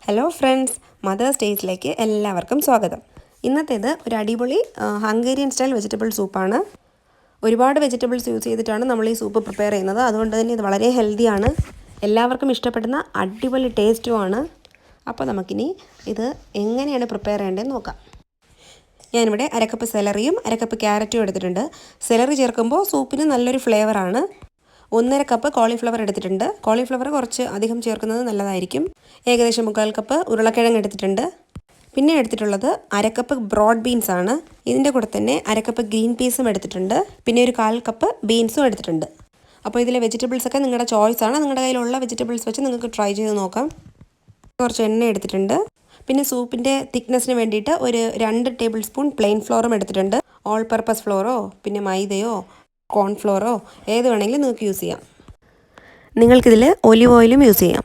Hello friends, mothers ഡേയ്സിലേക്ക് എല്ലാവർക്കും സ്വാഗതം. ഇന്നത്തേത് ഒരു അടിപൊളി ഹംഗേറിയൻ സ്റ്റൈൽ വെജിറ്റബിൾ സൂപ്പാണ്. ഒരുപാട് വെജിറ്റബിൾസ് യൂസ് ചെയ്തിട്ടാണ് നമ്മൾ ഈ സൂപ്പ് പ്രിപ്പയർ ചെയ്യുന്നത്. അതുകൊണ്ട് തന്നെ ഇത് വളരെ ഹെൽത്തിയാണ്, എല്ലാവർക്കും ഇഷ്ടപ്പെടുന്ന അടിപൊളി ടേസ്റ്റുമാണ്. അപ്പോൾ നമുക്കിനി ഇത് എങ്ങനെയാണ് പ്രിപ്പയർ ചെയ്യേണ്ടതെന്ന് നോക്കാം. ഞാനിവിടെ അരക്കപ്പ് സെലറിയും അരക്കപ്പ് ക്യാരറ്റും എടുത്തിട്ടുണ്ട്. സെലറി ചേർക്കുമ്പോൾ സൂപ്പിന് നല്ലൊരു ഫ്ലേവറാണ്. 1.5 കപ്പ് കോളിഫ്ലവർ എടുത്തിട്ടുണ്ട്. കോളിഫ്ലവർ കുറച്ച് അധികം ചേർക്കുന്നത് നല്ലതായിരിക്കും. ഏകദേശം 1/4 കപ്പ് ഉരുളക്കിഴങ്ങ് എടുത്തിട്ടുണ്ട്. പിന്നെ എടുത്തിട്ടുള്ളത് അരക്കപ്പ് ബ്രോഡ് ബീൻസ് ആണ്. ഇതിൻ്റെ കൂടെ തന്നെ അരക്കപ്പ് ഗ്രീൻ പീസും എടുത്തിട്ടുണ്ട്. പിന്നെ ഒരു 1/4 കപ്പ് ബീൻസും എടുത്തിട്ടുണ്ട്. അപ്പോൾ ഇതിലെ വെജിറ്റബിൾസൊക്കെ നിങ്ങളുടെ ചോയ്സാണ്. നിങ്ങളുടെ കയ്യിലുള്ള വെജിറ്റബിൾസ് വെച്ച് നിങ്ങൾക്ക് ട്രൈ ചെയ്ത് നോക്കാം. കുറച്ച് എണ്ണ എടുത്തിട്ടുണ്ട്. പിന്നെ സൂപ്പിൻ്റെ തിക്നെസ്സിന് വേണ്ടിയിട്ട് ഒരു 2 ടേബിൾ സ്പൂൺ പ്ലെയിൻ ഫ്ലോറും എടുത്തിട്ടുണ്ട്. ഓൾ പർപ്പസ് ഫ്ലോറോ പിന്നെ മൈദയോ കോൺഫ്ലോറോ ഏത് വേണമെങ്കിലും നിങ്ങൾക്ക് യൂസ് ചെയ്യാം. നിങ്ങൾക്കിതിൽ ഒലിവ് ഓയിലും യൂസ് ചെയ്യാം.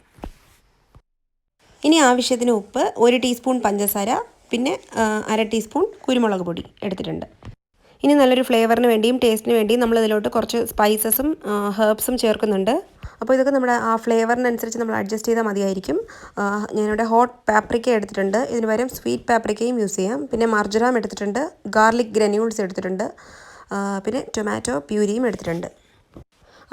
ഇനി ആവശ്യത്തിന് ഉപ്പ്, 1 ടീസ്പൂൺ പഞ്ചസാര, പിന്നെ 1/2 ടീസ്പൂൺ കുരുമുളക് പൊടി എടുത്തിട്ടുണ്ട്. ഇനി നല്ലൊരു ഫ്ലേവറിന് വേണ്ടിയും ടേസ്റ്റിന് വേണ്ടിയും നമ്മളിതിലോട്ട് കുറച്ച് സ്പൈസസും ഹെർബ്സും ചേർക്കുന്നുണ്ട്. അപ്പോൾ ഇതൊക്കെ നമ്മുടെ ആ ഫ്ലേവറിനനുസരിച്ച് നമ്മൾ അഡ്ജസ്റ്റ് ചെയ്താൽ മതിയായിരിക്കും. ഞാനിവിടെ ഹോട്ട് പാപ്രിക്ക എടുത്തിട്ടുണ്ട്. ഇതിന് പകരം സ്വീറ്റ് പാപ്രിക്കയും യൂസ് ചെയ്യാം. പിന്നെ മാർജറാം എടുത്തിട്ടുണ്ട്. ഗാർലിക് ഗ്രന്യൂൾസ് എടുത്തിട്ടുണ്ട്. പിന്നെ ടൊമാറ്റോ പ്യൂരിയും എടുത്തിട്ടുണ്ട്.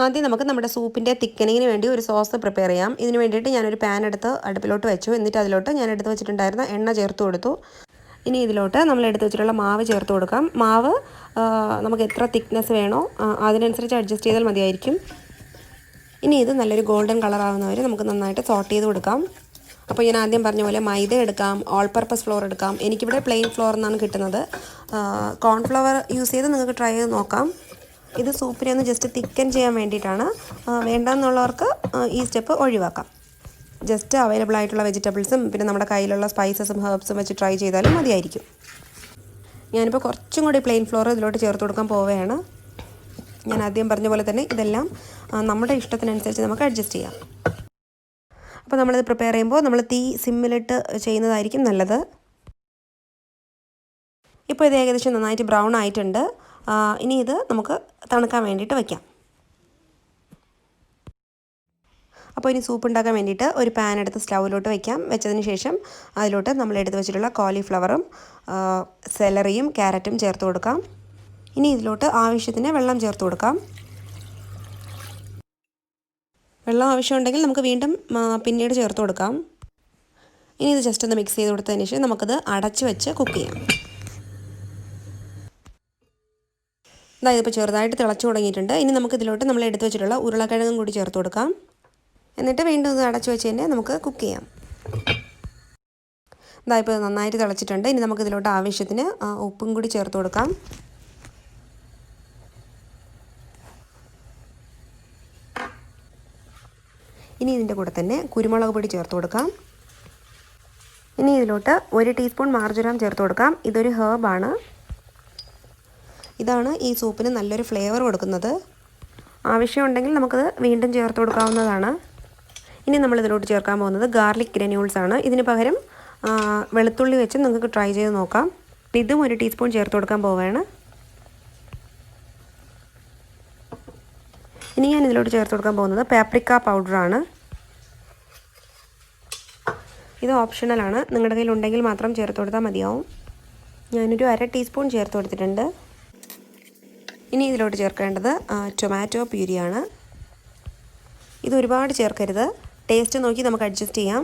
ആദ്യം നമുക്ക് നമ്മുടെ സൂപ്പിൻ്റെ തിക്കനിങ്ങിന് വേണ്ടി ഒരു സോസ് പ്രിപ്പയർ ചെയ്യാം. ഇതിന് വേണ്ടിയിട്ട് ഞാനൊരു പാൻ എടുത്ത് അടുപ്പിലോട്ട് വെച്ചു. എന്നിട്ട് അതിലോട്ട് ഞാൻ എടുത്ത് വെച്ചിട്ടുണ്ടായിരുന്ന എണ്ണ ചേർത്ത് കൊടുത്തു. ഇനി ഇതിലോട്ട് നമ്മൾ എടുത്ത് വെച്ചിട്ടുള്ള മാവ് ചേർത്ത് കൊടുക്കാം. മാവ് നമുക്ക് എത്ര തിക്നെസ് വേണോ അതിനനുസരിച്ച് അഡ്ജസ്റ്റ് ചെയ്താൽ മതിയായിരിക്കും. ഇനി ഇത് നല്ലൊരു ഗോൾഡൻ കളറാവുന്നവരെ നമുക്ക് നന്നായിട്ട് സോട്ട് ചെയ്ത് കൊടുക്കാം. അപ്പോൾ ഞാൻ ആദ്യം പറഞ്ഞ പോലെ മൈദ എടുക്കാം, ഓൾ പർപ്പസ് ഫ്ലോർ എടുക്കാം. എനിക്കിവിടെ പ്ലെയിൻ ഫ്ലോർ എന്നാണ് കിട്ടുന്നത്. കോൺഫ്ലവർ യൂസ് ചെയ്ത് നിങ്ങൾക്ക് ട്രൈ ചെയ്ത് നോക്കാം. ഇത് സൂപ്പിനെ ഒന്ന് ജസ്റ്റ് തിക്കൻ ചെയ്യാൻ വേണ്ടിയിട്ടാണ്. വേണ്ടെന്നുള്ളവർക്ക് ഈ സ്റ്റെപ്പ് ഒഴിവാക്കാം. ജസ്റ്റ് അവൈലബിൾ ആയിട്ടുള്ള വെജിറ്റബിൾസും പിന്നെ നമ്മുടെ കയ്യിലുള്ള സ്പൈസസും ഹെർബ്സും വെച്ച് ട്രൈ ചെയ്താലും മതിയായിരിക്കും. ഞാനിപ്പോൾ കുറച്ചും കൂടി പ്ലെയിൻ ഫ്ലോർ ഇതിലോട്ട് ചേർത്ത് കൊടുക്കാൻ പോവുകയാണ്. ഞാൻ ആദ്യം പറഞ്ഞ പോലെ തന്നെ ഇതെല്ലാം നമ്മുടെ ഇഷ്ടത്തിനനുസരിച്ച് നമുക്ക് അഡ്ജസ്റ്റ് ചെയ്യാം. അപ്പോൾ നമ്മളിത് പ്രിപ്പയർ ചെയ്യുമ്പോൾ നമ്മൾ തീ സിമ്മിലിട്ട് ചെയ്യുന്നതായിരിക്കും നല്ലത്. ഇപ്പോൾ ഇത് ഏകദേശം നന്നായിട്ട് ബ്രൗൺ ആയിട്ടുണ്ട്. ഇനി ഇത് നമുക്ക് തണുക്കാൻ വേണ്ടിയിട്ട് വയ്ക്കാം. അപ്പോൾ ഇനി സൂപ്പ് ഉണ്ടാക്കാൻ വേണ്ടിയിട്ട് ഒരു പാൻ എടുത്ത് സ്റ്റൗവിലോട്ട് വയ്ക്കാം. വെച്ചതിന് ശേഷം അതിലോട്ട് നമ്മൾ എടുത്ത് വെച്ചിട്ടുള്ള കോളിഫ്ലവറും സെലറിയും ക്യാരറ്റും ചേർത്ത് കൊടുക്കാം. ഇനി ഇതിലോട്ട് ആവശ്യത്തിന് വെള്ളം ചേർത്ത് കൊടുക്കാം. വെള്ളം ആവശ്യമുണ്ടെങ്കിൽ നമുക്ക് വീണ്ടും പിന്നീട് ചേർത്ത് കൊടുക്കാം. ഇനി ഇത് ജസ്റ്റ് ഒന്ന് മിക്സ് ചെയ്ത് കൊടുത്തതിന് ശേഷം നമുക്കത് അടച്ച് വെച്ച് കുക്ക് ചെയ്യാം. അതായത് ഇപ്പോൾ ചെറുതായിട്ട് തിളച്ച് തുടങ്ങിയിട്ടുണ്ട്. ഇനി നമുക്ക് ഇതിലോട്ട് നമ്മൾ എടുത്ത് വെച്ചിട്ടുള്ള ഉരുളക്കിഴങ്ങും കൂടി ചേർത്ത് കൊടുക്കാം. എന്നിട്ട് വീണ്ടും ഇത് അടച്ച് വെച്ച് തന്നെ നമുക്ക് കുക്ക് ചെയ്യാം. അതായത് ഇപ്പോൾ നന്നായിട്ട് തിളച്ചിട്ടുണ്ട്. ഇനി നമുക്ക് ഇതിലോട്ട് ആവശ്യത്തിന് ഉപ്പും കൂടി ചേർത്ത് കൊടുക്കാം. ഇനി ഇതിൻ്റെ കൂടെ തന്നെ കുരുമുളക് പൊടി ചേർത്ത് കൊടുക്കാം. ഇനി ഇതിലോട്ട് 1 ടീസ്പൂൺ മാർജറാം ചേർത്ത് കൊടുക്കാം. ഇതൊരു ഹെർബാണ്. ഇതാണ് ഈ സൂപ്പിന് നല്ലൊരു ഫ്ലേവർ കൊടുക്കുന്നത്. ആവശ്യമുണ്ടെങ്കിൽ നമുക്കത് വീണ്ടും ചേർത്ത് കൊടുക്കാവുന്നതാണ്. ഇനി നമ്മളിതിലോട്ട് ചേർക്കാൻ പോകുന്നത് ഗാർലിക് ഗ്രന്യൂൾസ് ആണ്. ഇതിന് പകരം വെളുത്തുള്ളി വെച്ച് നിങ്ങൾക്ക് ട്രൈ ചെയ്ത് നോക്കാം. ഇതും 1 ടീസ്പൂൺ ചേർത്ത് കൊടുക്കാൻ പോവുകയാണ്. ഇനി ഞാൻ ഇതിലോട്ട് ചേർത്ത് കൊടുക്കാൻ പോകുന്നത് പാപ്രിക്ക പൗഡറാണ്. ഇത് ഓപ്ഷണലാണ്. നിങ്ങളുടെ കയ്യിൽ ഉണ്ടെങ്കിൽ മാത്രം ചേർത്ത് കൊടുത്താൽ മതിയാവും. ഞാനൊരു 1/2 ടീസ്പൂൺ ചേർത്ത് കൊടുത്തിട്ടുണ്ട്. ഇനി ഇതിലോട്ട് ചേർക്കേണ്ടത് ടൊമാറ്റോ പ്യൂരിയാണ്. ഇത് ഒരുപാട് ചേർക്കരുത്. ടേസ്റ്റ് നോക്കി നമുക്ക് അഡ്ജസ്റ്റ് ചെയ്യാം.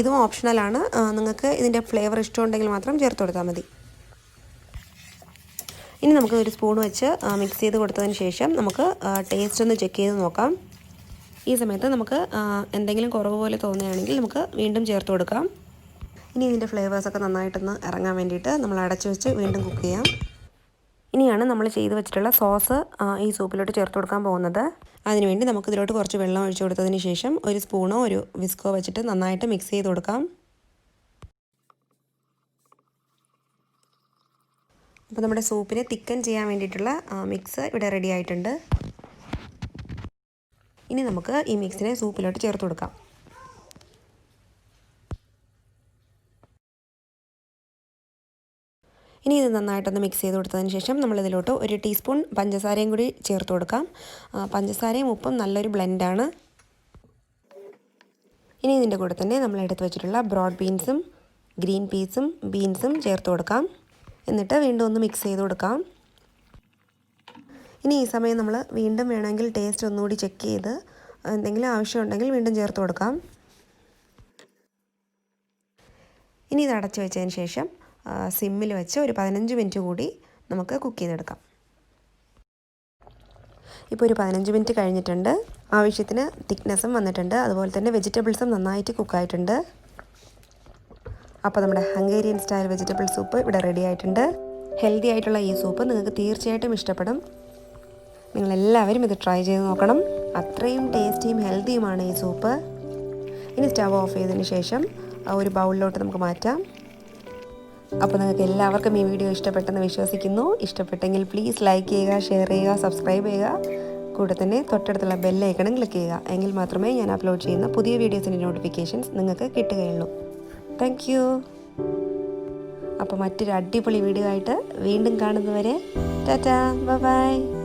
ഇതും ഓപ്ഷണലാണ്. നിങ്ങൾക്ക് ഇതിൻ്റെ ഫ്ലേവർ ഇഷ്ടമുണ്ടെങ്കിൽ മാത്രം ചേർത്ത് കൊടുത്താൽ മതി. ഇനി നമുക്ക് ഒരു സ്പൂൺ വെച്ച് മിക്സ് ചെയ്ത് കൊടുത്തതിന് ശേഷം നമുക്ക് ടേസ്റ്റ് ഒന്ന് ചെക്ക് ചെയ്ത് നോക്കാം. ഈ സമയത്ത് നമുക്ക് എന്തെങ്കിലും കുറവ് പോലെ തോന്നുകയാണെങ്കിൽ നമുക്ക് വീണ്ടും ചേർത്ത് കൊടുക്കാം. ഇനി ഇതിൻ്റെ ഫ്ലേവേഴ്സൊക്കെ നന്നായിട്ടൊന്ന് ഇറങ്ങാൻ വേണ്ടിയിട്ട് നമ്മൾ അടച്ചു വെച്ച് വീണ്ടും കുക്ക് ചെയ്യാം. ഇനിയാണ് നമ്മൾ ചെയ്ത് വെച്ചിട്ടുള്ള സോസ് ഈ സൂപ്പിലോട്ട് ചേർത്ത് കൊടുക്കാൻ പോകുന്നത്. അതിനുവേണ്ടി നമുക്കിതിലോട്ട് കുറച്ച് വെള്ളം ഒഴിച്ചു കൊടുത്തതിന് ശേഷം ഒരു സ്പൂണോ ഒരു വിസ്കോ വെച്ചിട്ട് നന്നായിട്ട് മിക്സ് ചെയ്ത് കൊടുക്കാം. അപ്പോൾ നമ്മുടെ സൂപ്പിനെ തിക്കൻ ചെയ്യാൻ വേണ്ടിയിട്ടുള്ള മിക്സ് ഇവിടെ റെഡി ആയിട്ടുണ്ട്. ഇനി നമുക്ക് ഈ മിക്സിനെ സൂപ്പിലോട്ട് ചേർത്ത് കൊടുക്കാം. ഇനി ഇത് നന്നായിട്ടൊന്ന് മിക്സ് ചെയ്ത് കൊടുത്തതിന് ശേഷം നമ്മളിതിലോട്ട് 1 ടീസ്പൂൺ പഞ്ചസാരയും കൂടി ചേർത്ത് കൊടുക്കാം. പഞ്ചസാരയും ഉപ്പും നല്ലൊരു ബ്ലെൻഡാണ്. ഇനി ഇതിൻ്റെ കൂടെ തന്നെ നമ്മൾ എടുത്ത് വെച്ചിട്ടുള്ള ബ്രോഡ് ബീൻസും ഗ്രീൻ പീസും ബീൻസും ചേർത്ത് കൊടുക്കാം. എന്നിട്ട് വീണ്ടും ഒന്ന് മിക്സ് ചെയ്ത് കൊടുക്കാം. ഇനി ഈ സമയം നമ്മൾ വീണ്ടും വേണമെങ്കിൽ ടേസ്റ്റ് ഒന്നുകൂടി ചെക്ക് ചെയ്ത് എന്തെങ്കിലും ആവശ്യമുണ്ടെങ്കിൽ വീണ്ടും ചേർത്ത് കൊടുക്കാം. ഇനി ഇത് അടച്ചു വെച്ചതിന് ശേഷം സിമ്മിൽ വെച്ച് ഒരു 15 മിനിറ്റ് കൂടി നമുക്ക് കുക്ക് ചെയ്തെടുക്കാം. ഇപ്പോൾ ഒരു 15 മിനിറ്റ് കഴിഞ്ഞിട്ടുണ്ട്. ആവശ്യത്തിന് തിക്നെസ്സും വന്നിട്ടുണ്ട്. അതുപോലെ തന്നെ വെജിറ്റബിൾസും നന്നായിട്ട് കുക്കായിട്ടുണ്ട്. അപ്പോൾ നമ്മുടെ ഹംഗേറിയൻ സ്റ്റൈൽ വെജിറ്റബിൾ സൂപ്പ് ഇവിടെ റെഡി ആയിട്ടുണ്ട്. ഹെൽത്തി ആയിട്ടുള്ള ഈ സൂപ്പ് നിങ്ങൾക്ക് തീർച്ചയായിട്ടും ഇഷ്ടപ്പെടും. നിങ്ങളെല്ലാവരും ഇത് ട്രൈ ചെയ്ത് നോക്കണം. അത്രയും ടേസ്റ്റിയും ഹെൽത്തിയുമാണ് ഈ സൂപ്പ്. ഇനി സ്റ്റവ് ഓഫ് ചെയ്തതിന് ശേഷം ഒരു ബൗളിലോട്ട് നമുക്ക് മാറ്റാം. അപ്പോൾ നിങ്ങൾക്ക് എല്ലാവർക്കും ഈ വീഡിയോ ഇഷ്ടപ്പെട്ടെന്ന് വിശ്വസിക്കുന്നു. ഇഷ്ടപ്പെട്ടെങ്കിൽ പ്ലീസ് ലൈക്ക് ചെയ്യുക, ഷെയർ ചെയ്യുക, സബ്സ്ക്രൈബ് ചെയ്യുക. കൂടെ തന്നെ തൊട്ടടുത്തുള്ള ബെല്ലൈക്കണും ക്ലിക്ക് ചെയ്യുക. എങ്കിൽ മാത്രമേ ഞാൻ അപ്ലോഡ് ചെയ്യുന്ന പുതിയ വീഡിയോസിൻ്റെ നോട്ടിഫിക്കേഷൻസ് നിങ്ങൾക്ക് കിട്ടുകയുള്ളൂ. Thank you. അപ്പോൾ മറ്റൊരു അടിപൊളി വീഡിയോ ആയിട്ട് വീണ്ടും കാണുന്നവരെ ടാറ്റാ, ബൈ ബൈ.